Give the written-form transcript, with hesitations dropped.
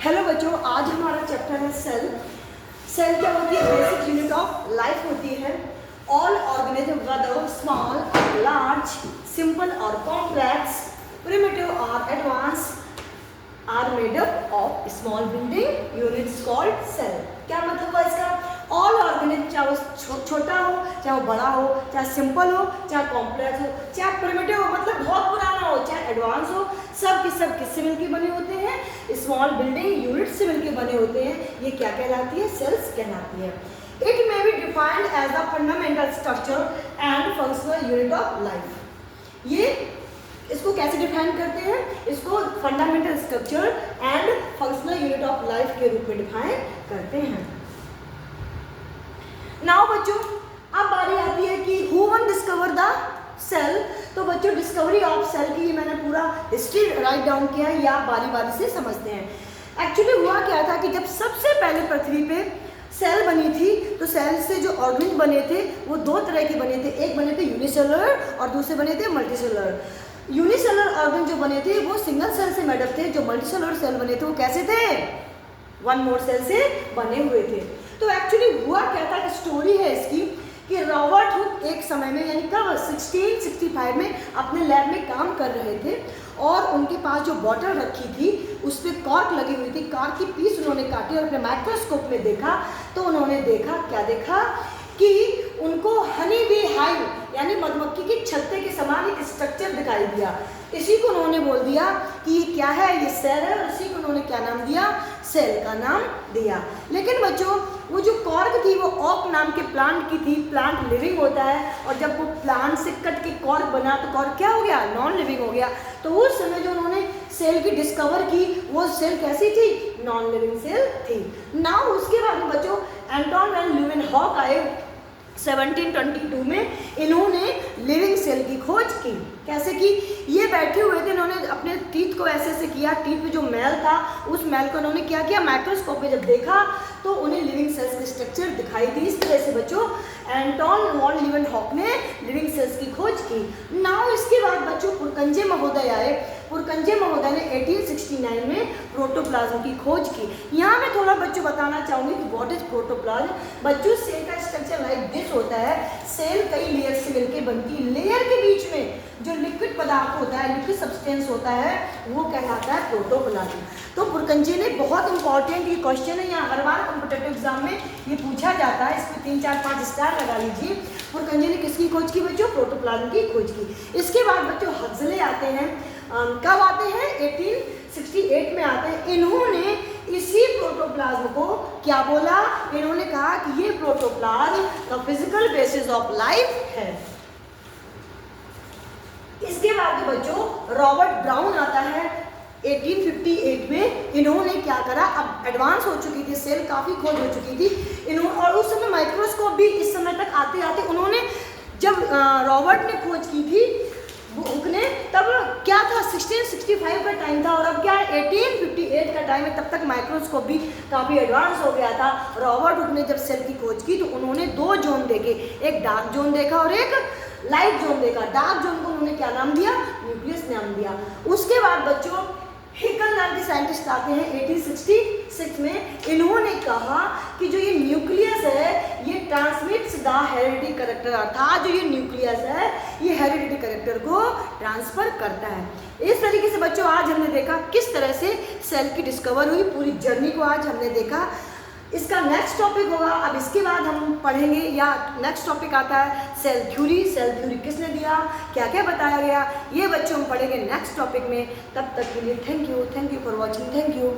Hello बच्चों, आज हमारा चैप्टर है सेल। सेल क्या होती है? बेसिक यूनिट ऑफ लाइफ होती है। ऑल ऑर्गेनिज्म वेदर स्मॉल और लार्ज, सिंपल और कॉम्प्लेक्स, प्रिमिटिव और advance are made up of small building units called cell. क्या मतलब हुआ इसका? ऑल ऑर्गेनिज्म, चाहे वो छोटा हो, चाहे वो बड़ा हो, चाहे सिंपल हो, चाहे कॉम्प्लेक्स हो, चाहे प्रिमिटिव हो मतलब बहुत पुराना हो, चाहे एडवांस हो, सब किससे मिलकर बने होते हैं? स्मॉल बिल्डिंग यूनिट से मिलकर बने होते हैं। ये क्या कहलाती है? सेल्स कहलाती है। It may be defined as the fundamental structure and functional unit of life. ये इसको कैसे डिफाइन करते हैं? इसको fundamental structure and functional unit of life के रूप में डिफाइन करते हैं। नाउ बच्चों, अब बारी आती है कि who one discover the cell. तो बच्चों, डिस्कवरी ऑफ सेल की मैंने पूरा हिस्ट्री राइट डाउन किया है, या आप बारी बारी से समझते हैं। एक्चुअली हुआ क्या था कि जब सबसे पहले पृथ्वी पे सेल बनी थी, तो सेल से जो ऑर्गेनिज्म बने थे वो दो तरह के बने थे। एक बने थे यूनिसेलुलर और दूसरे बने थे मल्टीसेलुलर। यूनिसेलुलर ऑर्गन जो बने थे वो सिंगल सेल से मेडअप थे। जो मल्टीसेलुलर सेल बने थे वो कैसे थे? वन मोर सेल से बने हुए थे। तो एक्चुअली हुआ क्या था कि स्टोरी है इसकी कि रॉबर्ट हुक एक समय में, यानी कब, 1665 में अपने लैब में काम कर रहे थे और उनके पास जो बॉटल रखी थी उस पर कॉर्क लगी हुई थी। कॉर्क की पीस उन्होंने काटी और अपने माइक्रोस्कोप में देखा तो उन्होंने देखा, क्या देखा कि उनको हनी बी हाइव यानी मधुमक्खी के छत्ते के समान एक स्ट्रक्चर दिखाई दिया। इसी को उन्होंने बोल दिया कि ये क्या है? ये सेल है। और इसी को उन्होंने क्या नाम दिया? सेल का नाम दिया। लेकिन बच्चों, वो जो कॉर्क थी वो ओक नाम के प्लांट की थी। प्लांट लिविंग होता है और जब वो प्लांट से कट के कॉर्क बना तो कॉर्क क्या हो गया? नॉन लिविंग हो गया। तो उस समय जो उन्होंने सेल की डिस्कवर की वो सेल कैसी थी? नॉन लिविंग सेल थी। नाउ उसके बाद में बच्चों एंटोन वैन ल्यूवेनहॉक आए 1722 में। इन्होंने लिविंग सेल की खोज की। कैसे की? ये बैठे हुए थे, इन्होंने अपने टीथ को ऐसे ऐसे किया, टीथ में जो मैल था उस मैल को इन्होंने क्या किया? माइक्रोस्कोप में जब देखा तो उन्हें लिविंग सेल्स की स्ट्रक्चर दिखाई दी। इस तरह से बच्चों एंटोन वॉन ल्यूवेनहॉक ने लिविंग सेल्स की खोज की। नाउ इसके बाद बच्चों पुरकंजे महोदय आए। पुरकंजे महोदय ने 1869 में प्रोटोप्लाज्म की खोज की। यहाँ मैं थोड़ा बच्चों बताना चाहूँगी कि व्हाट इज प्रोटोप्लाज्म। बच्चों, सेल का स्ट्रक्चर लाइक दिस होता है। सेल कई लेयर से मिलकर बनती है। लेयर के बीच में जो लिक्विड पदार्थ होता है, लिक्विड सब्सटेंस होता है, वो कहलाता है प्रोटोप्लाज्म। तो पुरकंजे ने, बहुत इंपॉर्टेंट ये क्वेश्चन है, यहाँ हर बार कॉम्पिटिटिव एग्जाम में ये पूछा जाता है, इस पर 3 4 5 स्टार लगा लीजिए। पुरकंजे ने किसकी खोज की बच्चों? प्रोटोप्लाज्म की खोज की। इसके बाद बच्चों हक्सले आते हैं। कब आते हैं? 1868 में आते हैं। इन्होंने इसी प्रोटोप्लाज्म को क्या बोला? इन्होंने कहा कि ये protoplasm the physical basis of life है। इसके बाद बच्चों रॉबर्ट ब्राउन आता है 1858 में। इन्होंने क्या करा? अब एडवांस हो चुकी थी सेल, काफ़ी खोज हो चुकी थी इन्होंने, और उस समय माइक्रोस्कोप भी इस समय तक आते आते उन्होंने, जब रॉबर्ट ने खोज की थी हुक ने, तब क्या था? 1665 का टाइम था और अब क्या है? 1858 का टाइम है। तब तक माइक्रोस्कोप भी काफ़ी एडवांस हो गया था। रॉबर्ट हुक ने जब सेल की खोज की तो उन्होंने 2 जोन देखे, एक डार्क जोन देखा और एक लाइट जोन देखा। डार्क जोन को उन्होंने क्या नाम दिया? न्यूक्लियस नाम दिया। उसके बाद बच्चों हिकल नाम के साइंटिस्ट आते हैं 1866 में। इन्होंने कहा कि जो ये न्यूक्लियस है ये ट्रांसमिट्स द हेरिडिटी कैरेक्टर, अर्थात जो ये न्यूक्लियस है ये हेरिडिटी कैरेक्टर को ट्रांसफर करता है। इस तरीके से बच्चों आज हमने देखा किस तरह से सेल की डिस्कवर हुई, पूरी जर्नी को आज हमने देखा। इसका नेक्स्ट टॉपिक होगा, अब इसके बाद हम पढ़ेंगे, या नेक्स्ट टॉपिक आता है सेल थ्योरी। सेल थ्योरी किसने दिया, क्या क्या बताया गया, ये बच्चों हम पढ़ेंगे नेक्स्ट टॉपिक में। तब तक के लिए thank you for watching. Thank you.